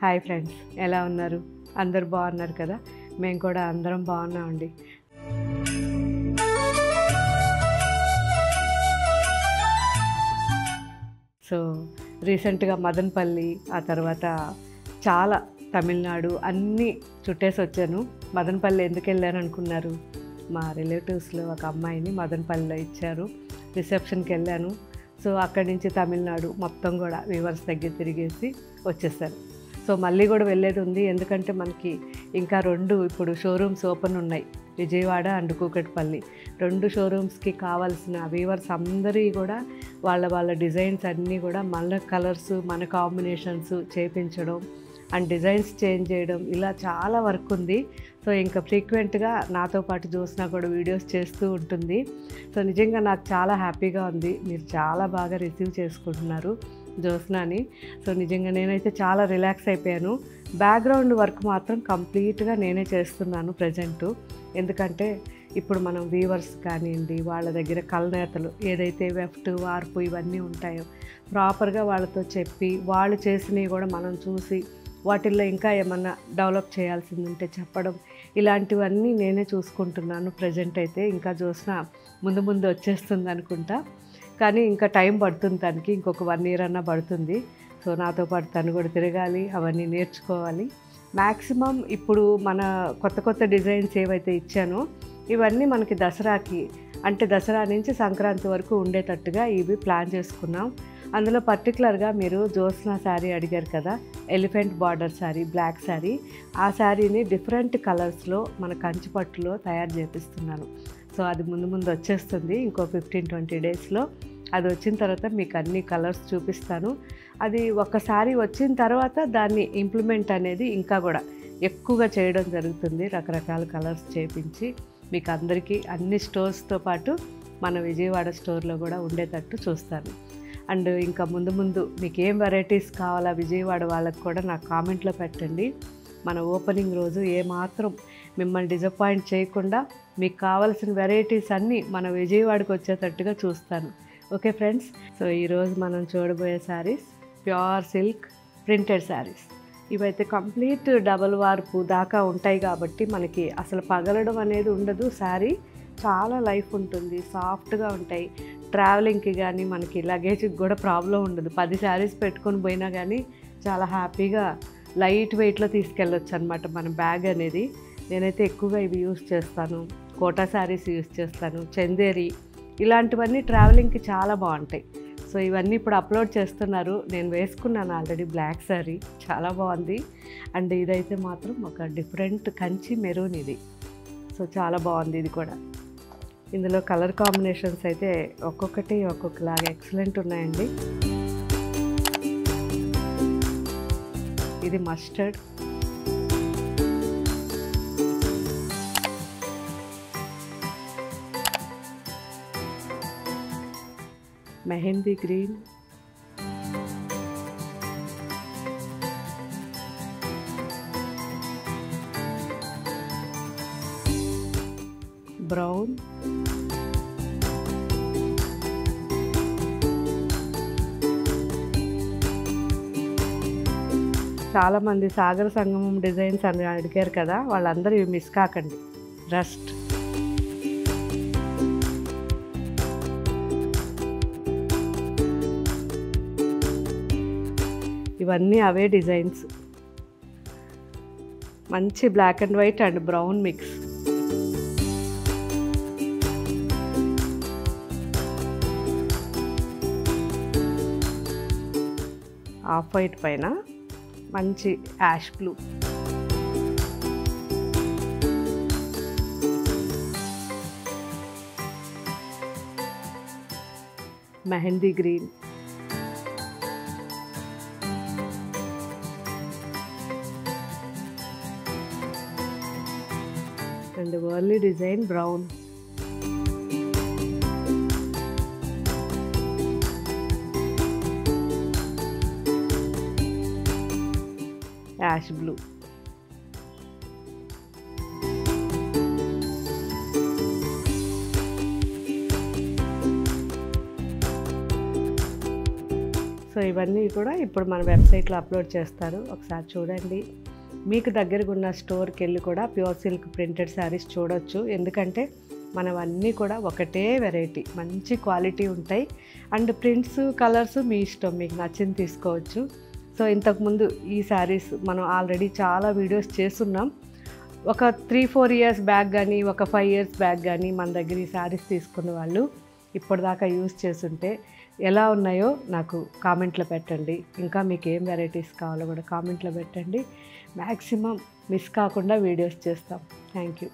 Hi friends, ఎలా ఉన్నారు? అందరూ బాగున్నారు కదా? మేము కూడా అందరం బాగున్నామండి. సో రీసెంట్గా మదనపల్లి, ఆ తర్వాత చాలా తమిళనాడు అన్నీ చుట్టేసి వచ్చాను. మదనపల్లి ఎందుకు వెళ్ళాను అనుకున్నారు? మా రిలేటివ్స్లో ఒక అమ్మాయిని మదనపల్లిలో ఇచ్చారు, రిసెప్షన్కి వెళ్ళాను. సో అక్కడి నుంచి తమిళనాడు మొత్తం కూడా వీవర్స్ దగ్గర తిరిగేసి వచ్చేసాను. సో మళ్ళీ కూడా వెళ్ళేది ఉంది, ఎందుకంటే మనకి ఇంకా 2 ఇప్పుడు షోరూమ్స్ ఓపెన్ ఉన్నాయి, విజయవాడ అండ్ కూకట్పల్లి. 2 షోరూమ్స్కి కావాల్సిన వీవర్స్ అందరి కూడా వాళ్ళ డిజైన్స్ అన్నీ కూడా మన కలర్స్, మన కాంబినేషన్స్ చేయించడం అండ్ డిజైన్స్ చేంజ్ చేయడం, ఇలా చాలా వర్క్ ఉంది. సో ఇంకా ఫ్రీక్వెంట్గా నాతో పాటు జ్యోత్స్న కూడా వీడియోస్ చేస్తూ ఉంటుంది. సో నిజంగా నాకు చాలా హ్యాపీగా ఉంది, మీరు చాలా బాగా రిసీవ్ చేసుకుంటున్నారు జ్యోత్స్నని. సో నిజంగా నేనైతే చాలా రిలాక్స్ అయిపోయాను. బ్యాక్గ్రౌండ్ వర్క్ మాత్రం కంప్లీట్గా నేనే చేస్తున్నాను ప్రజెంటు. ఎందుకంటే ఇప్పుడు మనం వీవర్స్ కానివ్వండి, వాళ్ళ దగ్గర కలనేతలు ఏదైతే వెఫ్ట్, వార్పు ఇవన్నీ ఉంటాయో ప్రాపర్గా వాళ్ళతో చెప్పి, వాళ్ళు చేసినవి కూడా మనం చూసి వాటిల్లో ఇంకా ఏమన్నా డెవలప్ చేయాల్సింది ఉంటే చెప్పడం, ఇలాంటివన్నీ నేనే చూసుకుంటున్నాను ప్రజెంట్ అయితే. ఇంకా జ్యోత్స్న ముందు వచ్చేస్తుంది అనుకుంటా, కానీ ఇంకా టైం పడుతుంది తనకి, ఇంకొక 1 year అన్నా పడుతుంది. సో నాతో పాటు తను కూడా తిరగాలి, అవన్నీ నేర్చుకోవాలి. మ్యాక్సిమం ఇప్పుడు మన కొత్త డిజైన్స్ ఏవైతే ఇచ్చానో ఇవన్నీ మనకి దసరాకి, అంటే దసరా నుంచి సంక్రాంతి వరకు ఉండేటట్టుగా ఇవి ప్లాన్ చేసుకున్నాం. అందులో పర్టికులర్గా మీరు జ్యోత్స్న శారీ అడిగారు కదా, elephant border sari, black sari. ఆ శారీని డిఫరెంట్ కలర్స్లో మన కంచిపట్టులో తయారు చేపిస్తున్నాను. సో అది ముందు వచ్చేస్తుంది, ఇంకో 15-20 డేస్లో. అది వచ్చిన తర్వాత మీకు అన్ని కలర్స్ చూపిస్తాను. అది ఒక్కసారి వచ్చిన తర్వాత దాన్ని ఇంప్లిమెంట్ అనేది ఇంకా కూడా ఎక్కువగా చేయడం జరుగుతుంది, రకరకాల కలర్స్ చేపించి మీకు అందరికీ అన్ని స్టోర్స్తో పాటు మన విజయవాడ స్టోర్లో కూడా ఉండేటట్టు చూస్తాను. అండ్ ఇంకా ముందు మీకు ఏం వెరైటీస్ కావాలా విజయవాడ వాళ్ళకి కూడా నాకు కామెంట్లో పెట్టండి. మన ఓపెనింగ్ రోజు ఏమాత్రం మిమ్మల్ని డిసప్పాయింట్ చేయకుండా మీకు కావాల్సిన వెరైటీస్ అన్నీ మన విజయవాడకు వచ్చేటట్టుగా చూస్తాను. ఓకే ఫ్రెండ్స్, సో ఈరోజు మనం చూడబోయే saris pure silk printed saris. ఇవైతే కంప్లీట్ డబల్ వార్పు దాకా ఉంటాయి కాబట్టి మనకి అసలు పగలడం అనేది ఉండదు. శారీ చాలా లైఫ్ ఉంటుంది, సాఫ్ట్గా ఉంటాయి. ట్రావెలింగ్కి కానీ మనకి లగేజ్కి కూడా ప్రాబ్లం ఉండదు. 10 శారీస్ పెట్టుకొని పోయినా కానీ చాలా హ్యాపీగా లైట్ వెయిట్లో తీసుకెళ్ళొచ్చు అనమాట మన బ్యాగ్ అనేది. నేనైతే ఎక్కువగా ఇవి యూస్ చేస్తాను, కోటా శారీస్ యూస్ చేస్తాను, చందేరి, ఇలాంటివన్నీ ట్రావెలింగ్కి చాలా బాగుంటాయి. సో ఇవన్నీ ఇప్పుడు అప్లోడ్ చేస్తున్నారు, నేను వేసుకున్నాను ఆల్రెడీ. బ్లాక్ శారీ చాలా బాగుంది. అండ్ ఇదైతే మాత్రం ఒక డిఫరెంట్ కంచి మెరూన్ ఇది. సో చాలా బాగుంది ఇది కూడా. ఇందులో కలర్ కాంబినేషన్స్ అయితే ఒక్కొక్కటి ఒక్కొక్కలాగా ఎక్సలెంట్ ఉన్నాయండి. ఇది మస్టర్డ్, మెహందీ గ్రీన్, బ్రౌన్, చాలామంది సాగర సంగమం డిజైన్స్ అని అడిగారు కదా, వాళ్ళందరూ ఇవి మిస్ కాకండి. రస్ట్, ఇవన్నీ అవే డిజైన్స్. మంచి black and white and brown mix. Off white పైన మంచి ash blue, mehndi green, and Warli design brown. Ash blue, so ఇవన్నీ కూడా ఇప్పుడు మన వెబ్సైట్లో అప్లోడ్ చేస్తారు, ఒకసారి చూడండి. మీకు దగ్గరగా ఉన్న స్టోర్కి వెళ్ళి కూడా ప్యూర్ సిల్క్ ప్రింటెడ్ శారీస్ చూడొచ్చు. ఎందుకంటే మనవన్నీ కూడా ఒకటే వెరైటీ, మంచి క్వాలిటీ ఉంటాయి. అండ్ ప్రింట్స్ కలర్స్ మీ ఇష్టం, మీకు నచ్చింది తీసుకోవచ్చు. సో ఇంతకుముందు ఈ శారీస్ మనం ఆల్రెడీ చాలా వీడియోస్ చేస్తున్నాం. ఒక 3-4 ఇయర్స్ బ్యాక్ కానీ, ఒక 5 ఇయర్స్ బ్యాక్ కానీ మన దగ్గర ఈ శారీస్ తీసుకున్న వాళ్ళు ఇప్పటిదాకా యూజ్ చేస్తుంటే ఎలా ఉన్నాయో నాకు కామెంట్లో పెట్టండి. ఇంకా మీకు ఏం వెరైటీస్ కావాలో కూడా కామెంట్లో పెట్టండి. మ్యాక్సిమం మిస్ కాకుండా వీడియోస్ చేస్తాం. Thank you.